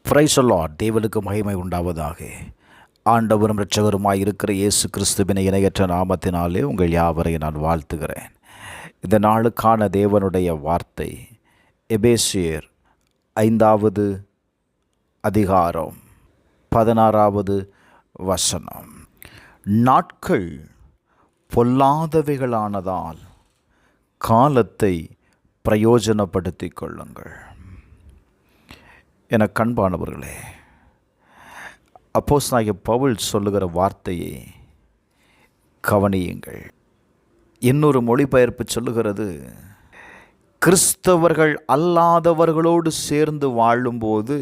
Praise the Lord. தேவனுக்கு மகிமை உண்டாவதாக. ஆண்டவரும் இரட்சகருமாய் இருக்கிற இயேசு கிறிஸ்துவின் இணையற்ற நாமத்தினாலே உங்கள் யாவரையும் நான் வாழ்த்துகிறேன். இந்த நாளுக்கான தேவனுடைய வார்த்தை எபேசியர் 5வது அதிகாரம் 16வது வசனம். நாட்கள் பொல்லாதவைகளானதால் காலத்தை பிரயோஜனப்படுத்திக் கொள்ளுங்கள். என கண்பானவர்களே, அப்போஸ்தலனாகிய பவுல் சொல்லுகிற வார்த்தையை கவனியுங்கள். இன்னொரு மொழிபெயர்ப்பு சொல்லுகிறது, கிறிஸ்தவர்கள் அல்லாதவர்களோடு சேர்ந்து வாழும்போது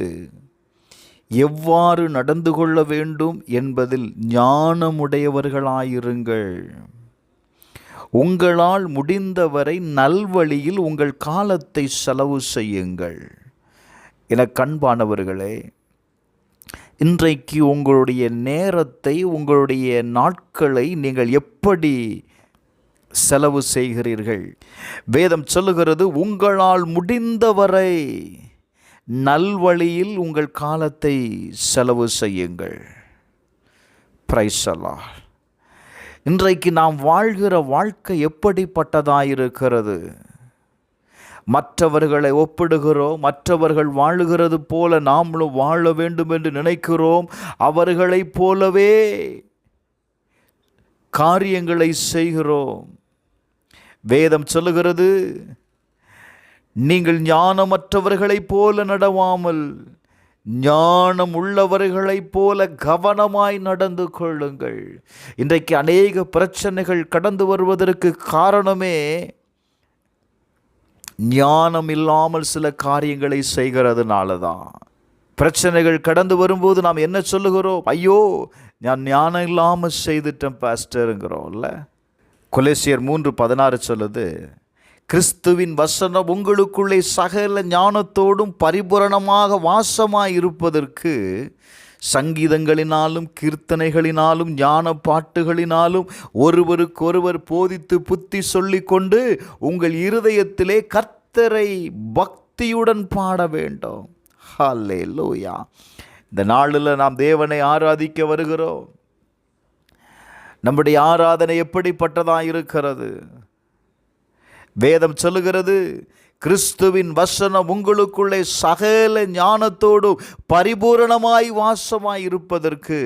எவ்வாறு நடந்து கொள்ள வேண்டும் என்பதில் ஞானமுடையவர்களாயிருங்கள். உங்களால் முடிந்தவரை நல்வழியில் உங்கள் காலத்தை செலவு செய்யுங்கள். என கண்பானவர்களே, இன்றைக்கு உங்களுடைய நேரத்தை, உங்களுடைய நாட்களை நீங்கள் எப்படி செலவு செய்கிறீர்கள்? வேதம் சொல்லுகிறது, உங்களால் முடிந்தவரை நல்வழியில் உங்கள் காலத்தை செலவு செய்யுங்கள். Praise the Lord. இன்றைக்கு நாம் வாழ்கிற வாழ்க்கை எப்படிப்பட்டதாயிருக்கிறது? மற்றவர்களை ஒப்பிடுகிறோம். மற்றவர்கள் வாழுகிறது போல நாமளும் வாழ வேண்டும் என்று நினைக்கிறோம். அவர்களைப் போலவே காரியங்களை செய்கிறோம். வேதம் சொல்லுகிறது, நீங்கள் ஞானமற்றவர்களைப் போல நடவாமல் ஞானம் உள்ளவர்களைப் போல கவனமாய் நடந்து கொள்ளுங்கள். இன்றைக்கு அநேக பிரச்சனைகள் கடந்து வருவதற்கு காரணமே ஞானம் இல்லாமல் சில காரியங்களை செய்கிறதுனால தான். பிரச்சனைகள் கடந்து வரும்போது நாம் என்ன சொல்லுகிறோம்? ஐயோ, நான் ஞானம் இல்லாமல் செய்துட்டேன் பாஸ்டருங்கிறோம்ல. கொலோசியர் 3:16 சொல்லுது, கிறிஸ்துவின் வசனம் உங்களுக்குள்ளே சகல ஞானத்தோடும் பரிபூரணமாக வாசமாய் இருப்பதற்கு சங்கீதங்களினாலும் கீர்த்தனைகளினாலும் ஞான பாட்டுகளினாலும் ஒருவருக்கொருவர் போதித்து புத்தி சொல்லிக்கொண்டு உங்கள் இருதயத்திலே கர்த்தரை பக்தியுடன் பாட வேண்டும். ஹல்லேலூயா. இந்த நாளில் நாம் தேவனை ஆராதிக்க வருகிறோம். நம்முடைய ஆராதனை எப்படிப்பட்டதாக இருக்கிறது? வேதம் சொல்லுகிறது, கிறிஸ்துவின் வசனம் உங்களுக்குள்ளே சகல ஞானத்தோடு பரிபூரணமாய் வாசமாய் இருப்பதற்கு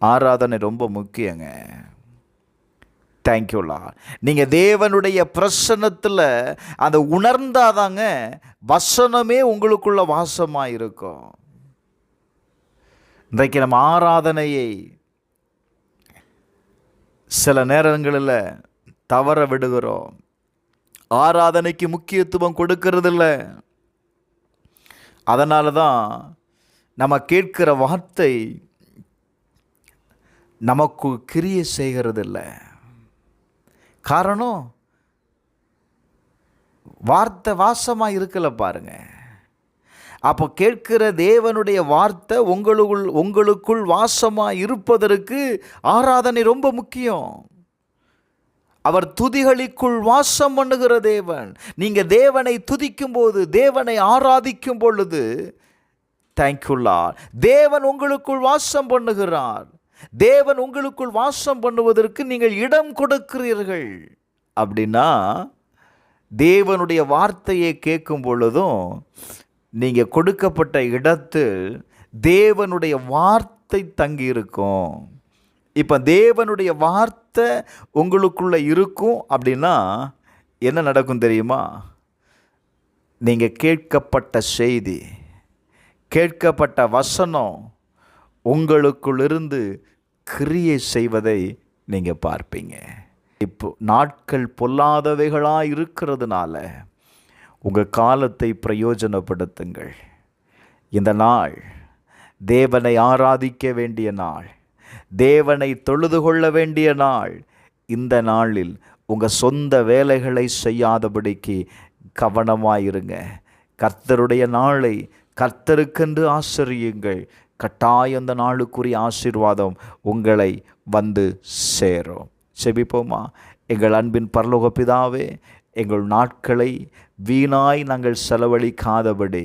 ஆராதனை ரொம்ப முக்கியங்க. Thank you Lord. நீங்கள் தேவனுடைய பிரசன்னத்தில் அதை உணர்ந்தாதாங்க வசனமே உங்களுக்குள்ள வாசமாக இருக்கும். இன்றைக்கு நம்ம ஆராதனையை சில நேரங்களில் தவற விடுகிறோம். ஆராதனைக்கு முக்கியத்துவம் கொடுக்கறதில்ல. அதனால தான் நம்ம கேட்கிற வார்த்தை நமக்கு கிரியை செய்கிறதில்ல. காரணம், வார்த்தை வாசமாக இருக்கல பாருங்க. அப்போ கேட்கிற தேவனுடைய வார்த்தை உங்களுக்குள் வாசமாக இருப்பதற்கு ஆராதனை ரொம்ப முக்கியம். அவர் துதிகளுக்குள் வாசம் பண்ணுகிற தேவன். நீங்கள் தேவனை துதிக்கும் போது, தேவனை ஆராதிக்கும் பொழுது, தேங்க்யூ லார்ட், தேவன் உங்களுக்குள் வாசம் பண்ணுகிறார். தேவன் உங்களுக்குள் வாசம் பண்ணுவதற்கு நீங்கள் இடம் கொடுக்கிறீர்கள். அப்படின்னா தேவனுடைய வார்த்தையை கேட்கும் பொழுதும் நீங்கள் கொடுக்கப்பட்ட இடத்தில் தேவனுடைய வார்த்தை தங்கியிருக்கும். இப்போ தேவனுடைய வார்த்தை உங்களுக்குள்ளே இருக்கும் அப்படின்னா என்ன நடக்கும் தெரியுமா? நீங்கள் கேட்கப்பட்ட செய்தி, கேட்கப்பட்ட வசனம் உங்களுக்குள்ளிருந்து கிரியை செய்வதை நீங்கள் பார்ப்பீங்க. இப்போ நாட்கள் பொல்லாதவைகளாக இருக்கிறதுனால உங்கள் காலத்தை பிரயோஜனப்படுத்துங்கள். இந்த நாள் தேவனை ஆராதிக்க வேண்டிய நாள், தேவனை தொழுது கொள்ள வேண்டிய நாள். இந்த நாளில் உங்கள் சொந்த வேலைகளை செய்யாதபடிக்கு கவனமாயிருங்க. கர்த்தருடைய நாளை கர்த்தருக்கென்று ஆசரியுங்கள். கட்டாயம் அந்த நாளுக்குரிய ஆசீர்வாதம் உங்களை வந்து சேரும். செபிப்போமா? எங்கள் அன்பின் பரலோக பிதாவே, எங்கள் நாட்களை வீணாய் நாங்கள் செலவழிக்காதபடி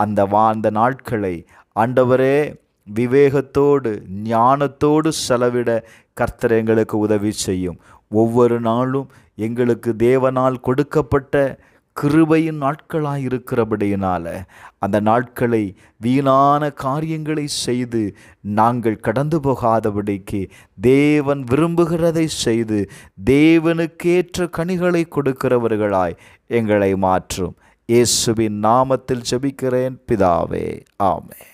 அந்த நாட்களை ஆண்டவரே விவேகத்தோடு ஞானத்தோடு செலவிட கர்த்தர் எங்களுக்கு உதவி செய்யும். ஒவ்வொரு நாளும் எங்களுக்கு தேவனால் கொடுக்கப்பட்ட கிருபையின் நாட்களாய் இருக்கிறபடியினால அந்த நாட்களை வீணான காரியங்களை செய்து நாங்கள் கடந்து போகாதபடிக்கு தேவன் விரும்புகிறதை செய்து தேவனுக்கேற்ற கனிகளை கொடுக்கிறவர்களாய் எங்களை மாற்றும். இயேசுவின் நாமத்தில் ஜெபிக்கிறேன் பிதாவே, ஆமென்.